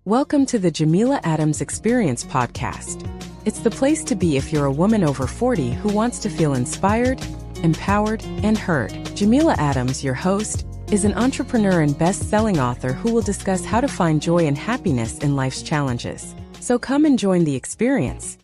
Welcome to the Jameela Adams Experience podcast. It's the place to be if you're a woman over 40 who wants to feel inspired, empowered, and heard. Jameela Adams, your host, is an entrepreneur and best-selling author who will discuss how to find joy and happiness in life's challenges. So come and join the experience.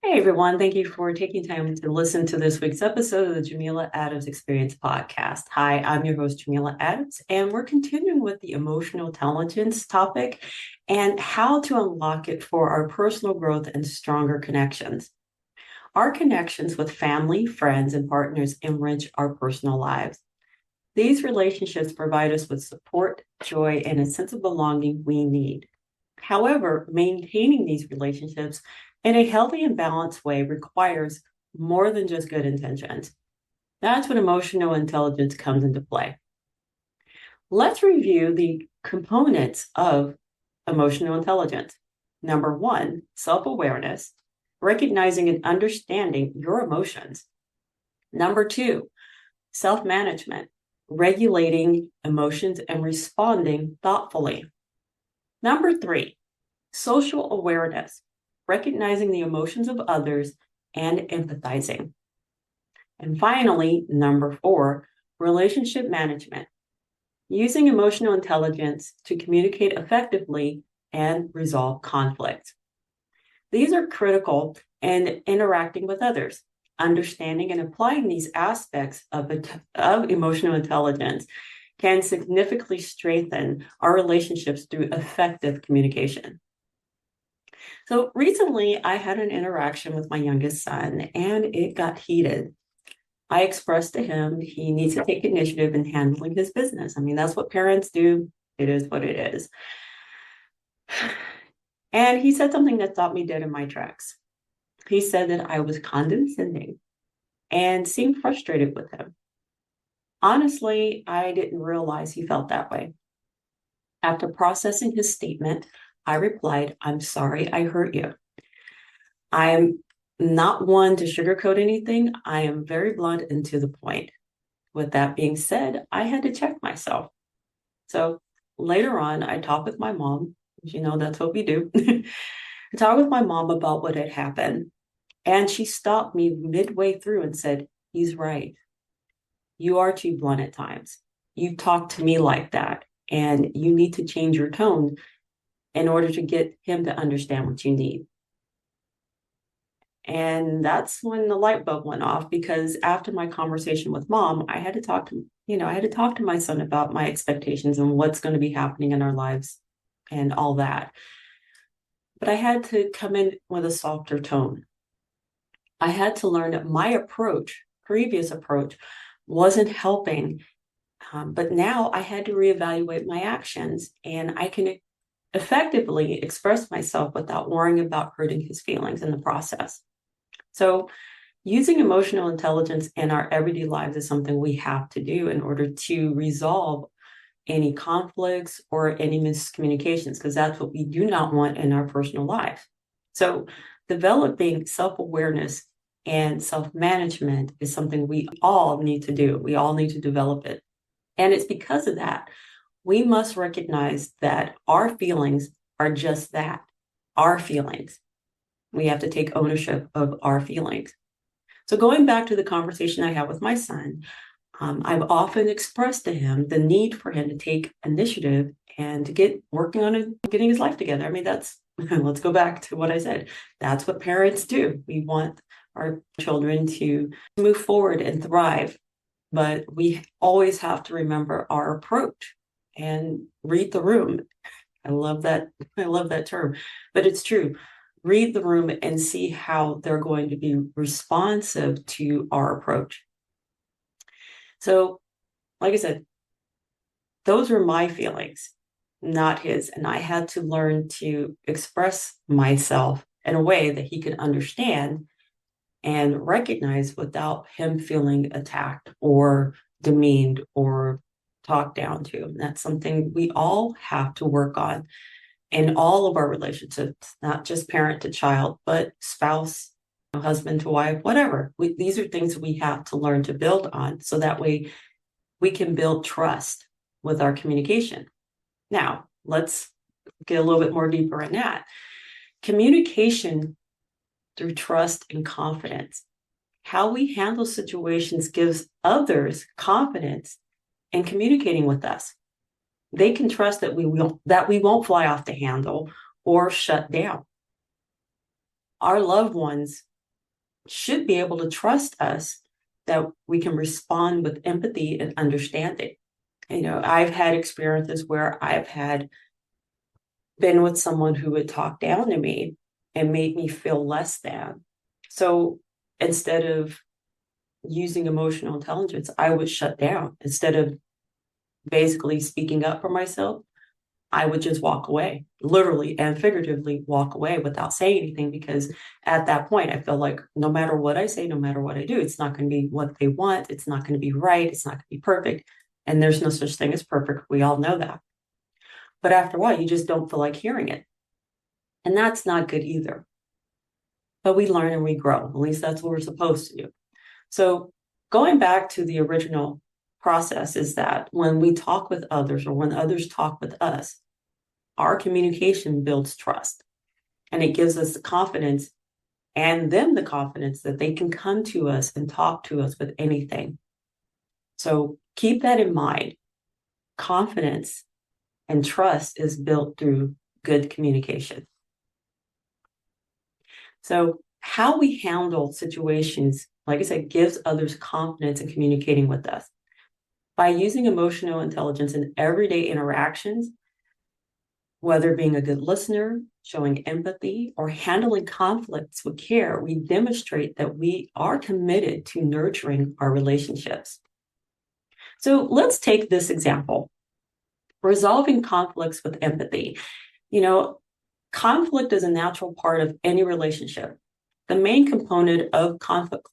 Hey everyone, thank you for taking time to listen to this week's episode of the Jameela Adams Experience podcast. Hi, I'm your host, Jameela Adams, and we're continuing with the emotional intelligence topic and how to unlock it for our personal growth and stronger connections. Our connections with family, friends, and partners enrich our personal lives. These relationships provide us with support, joy, and a sense of belonging we need. However, maintaining these relationships in a healthy and balanced way requires more than just good intentions. That's when emotional intelligence comes into play. Let's review the components of emotional intelligence. Number one, self-awareness, recognizing and understanding your emotions. Number two, self-management, regulating emotions and responding thoughtfully. Number three, social awareness, recognizing the emotions of others and empathizing. And finally, number four, relationship management, using emotional intelligence to communicate effectively and resolve conflict. These are critical in interacting with others. Understanding and applying these aspects of emotional intelligence can significantly strengthen our relationships through effective communication. So recently, I had an interaction with my youngest son, and it got heated. I expressed to him he needs to take initiative in handling his business. I mean, that's what parents do. It is what it is. And he said something that stopped me dead in my tracks. He said that I was condescending and seemed frustrated with him. Honestly, I didn't realize he felt that way. After processing his statement, I replied, "I'm sorry I hurt you. I'm not one to sugarcoat anything. I am very blunt and to the point." With that being said, I had to check myself. So later on, I talked with my mom. You know, that's what we do. I talked with my mom about what had happened. And she stopped me midway through and said, "He's right. You are too blunt at times. You talk to me like that, and you need to change your tone in order to get him to understand what you need." And that's when the light bulb went off, because after my conversation with mom, I had to talk to my son about my expectations and what's going to be happening in our lives and all that. But I had to come in with a softer tone. I had to learn that my previous approach, wasn't helping. But now I had to reevaluate my actions, and I can effectively express myself without worrying about hurting his feelings in the process. So using emotional intelligence in our everyday lives is something we have to do in order to resolve any conflicts or any miscommunications, because that's what we do not want in our personal life. So developing self-awareness and self-management is something we all need to do. We all need to develop it. And it's because of that, we must recognize that our feelings are just that, our feelings. We have to take ownership of our feelings. So going back to the conversation I had with my son, I've often expressed to him the need for him to take initiative and to get working on getting his life together. I mean, let's go back to what I said. That's what parents do. We want our children to move forward and thrive, but we always have to remember our approach and read the room. I love that term, but it's true. Read the room and see how they're going to be responsive to our approach. So, like I said, those were my feelings, not his. And I had to learn to express myself in a way that he could understand and recognize without him feeling attacked or demeaned or talked down to. And that's something we all have to work on in all of our relationships, not just parent to child, but spouse, husband to wife, whatever. These are things we have to learn to build on, so that way we can build trust with our communication. Now, let's get a little bit more deeper in that. Communication through trust and confidence. How we handle situations gives others confidence in communicating with us. They can trust that we won't fly off the handle or shut down. Our loved ones should be able to trust us that we can respond with empathy and understanding. I've had experiences where I've been with someone who would talk down to me and make me feel less than. So instead of using emotional intelligence, I would shut down. Instead of basically speaking up for myself, I would just walk away, literally and figuratively walk away without saying anything, because at that point, I feel like no matter what I say, no matter what I do, it's not going to be what they want. It's not going to be right. It's not going to be perfect. And there's no such thing as perfect. We all know that. But after a while, you just don't feel like hearing it. And that's not good either. But we learn and we grow. At least that's what we're supposed to do. So going back to the original process is that when we talk with others or when others talk with us, our communication builds trust, and it gives us the confidence and them the confidence that they can come to us and talk to us with anything. So keep that in mind. Confidence and trust is built through good communication. So how we handle situations, like I said, gives others confidence in communicating with us. By using emotional intelligence in everyday interactions, whether being a good listener, showing empathy, or handling conflicts with care, we demonstrate that we are committed to nurturing our relationships. So let's take this example. Resolving conflicts with empathy. Conflict is a natural part of any relationship. The main component of conflict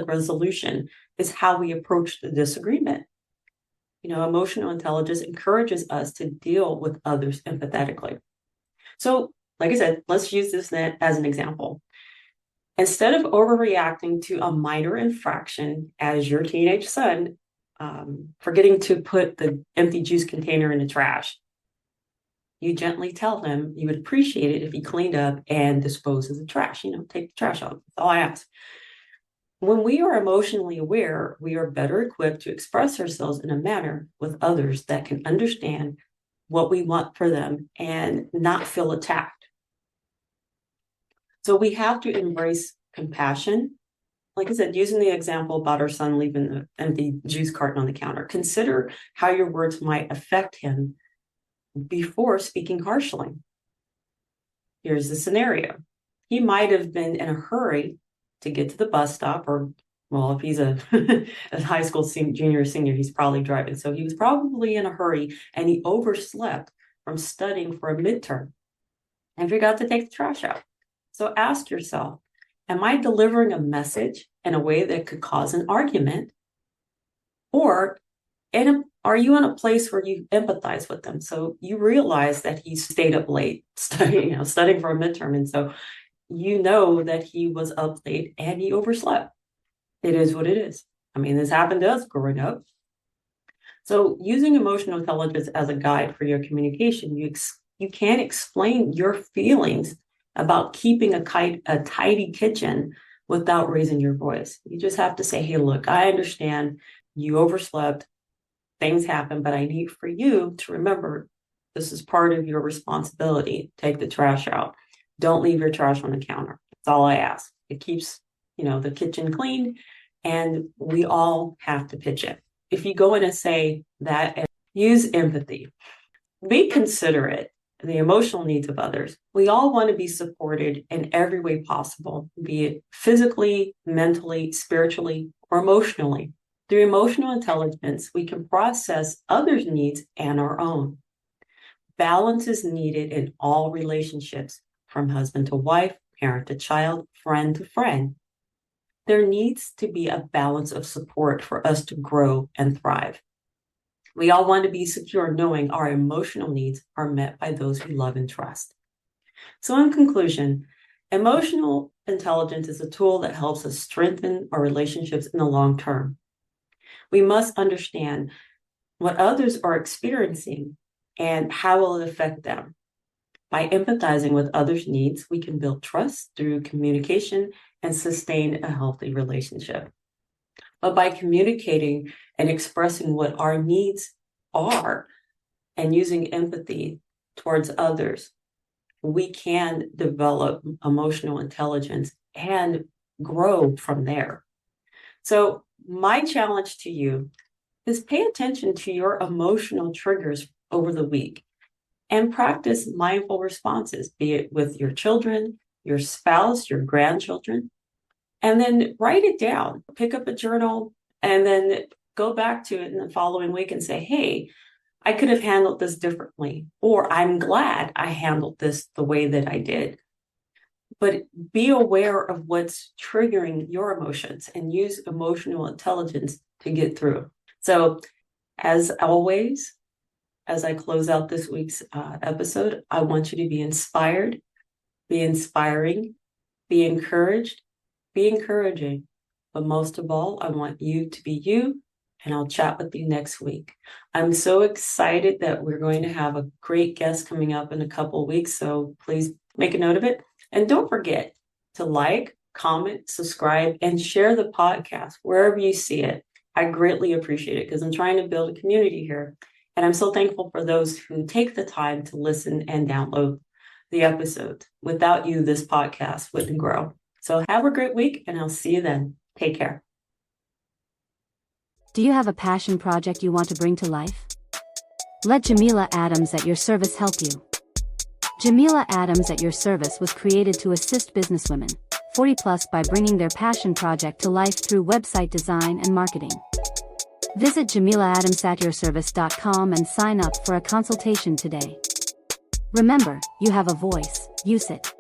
resolution is how we approach the disagreement. Emotional intelligence encourages us to deal with others empathetically. So, like I said, let's use this as an example. Instead of overreacting to a minor infraction, as your teenage son forgetting to put the empty juice container in the trash, you gently tell him you would appreciate it if he cleaned up and disposed of the trash. Take the trash out. That's all I ask. When we are emotionally aware, we are better equipped to express ourselves in a manner with others that can understand what we want for them and not feel attacked. So we have to embrace compassion. Like I said, using the example about our son leaving the empty juice carton on the counter, consider how your words might affect him before speaking harshly. Here's the scenario. He might have been in a hurry to get to the bus stop, or, well, if he's a high school junior or senior, he's probably driving. So he was probably in a hurry and he overslept from studying for a midterm and forgot to take the trash out. So ask yourself, am I delivering a message in a way that could cause an argument? Or are you in a place where you empathize with them? So you realize that he stayed up late studying for a midterm. And so you know that he was up late and he overslept. It is what it is. This happened to us growing up. So using emotional intelligence as a guide for your communication, you can explain your feelings about keeping a tidy kitchen without raising your voice. You just have to say, hey, look, I understand you overslept. Things happen, but I need for you to remember this is part of your responsibility. Take the trash out. Don't leave your trash on the counter. That's all I ask. It keeps, the kitchen clean, and we all have to pitch in. If you go in and say that and use empathy, be considerate of the emotional needs of others. We all want to be supported in every way possible, be it physically, mentally, spiritually, or emotionally. Through emotional intelligence, we can process others' needs and our own. Balance is needed in all relationships, from husband to wife, parent to child, friend to friend. There needs to be a balance of support for us to grow and thrive. We all want to be secure knowing our emotional needs are met by those we love and trust. So in conclusion, emotional intelligence is a tool that helps us strengthen our relationships in the long term. We must understand what others are experiencing and how will it affect them. By empathizing with others' needs, we can build trust through communication and sustain a healthy relationship. But by communicating and expressing what our needs are and using empathy towards others, we can develop emotional intelligence and grow from there. So, my challenge to you is pay attention to your emotional triggers over the week and practice mindful responses, be it with your children, your spouse, your grandchildren, and then write it down. Pick up a journal and then go back to it in the following week and say, hey, I could have handled this differently, or I'm glad I handled this the way that I did. But be aware of what's triggering your emotions and use emotional intelligence to get through. So, as always, as I close out this week's episode, I want you to be inspired, be inspiring, be encouraged, be encouraging. But most of all, I want you to be you, and I'll chat with you next week. I'm so excited that we're going to have a great guest coming up in a couple of weeks, so please make a note of it. And don't forget to like, comment, subscribe, and share the podcast wherever you see it. I greatly appreciate it because I'm trying to build a community here. And I'm so thankful for those who take the time to listen and download the episodes. Without you, this podcast wouldn't grow. So have a great week, and I'll see you then. Take care. Do you have a passion project you want to bring to life? Let Jameela Adams at your service help you. Jameela Adams at your service was created to assist businesswomen, 40 plus, by bringing their passion project to life through website design and marketing. Visit JameelaAdamsAtYourService.com and sign up for a consultation today. Remember, you have a voice, use it.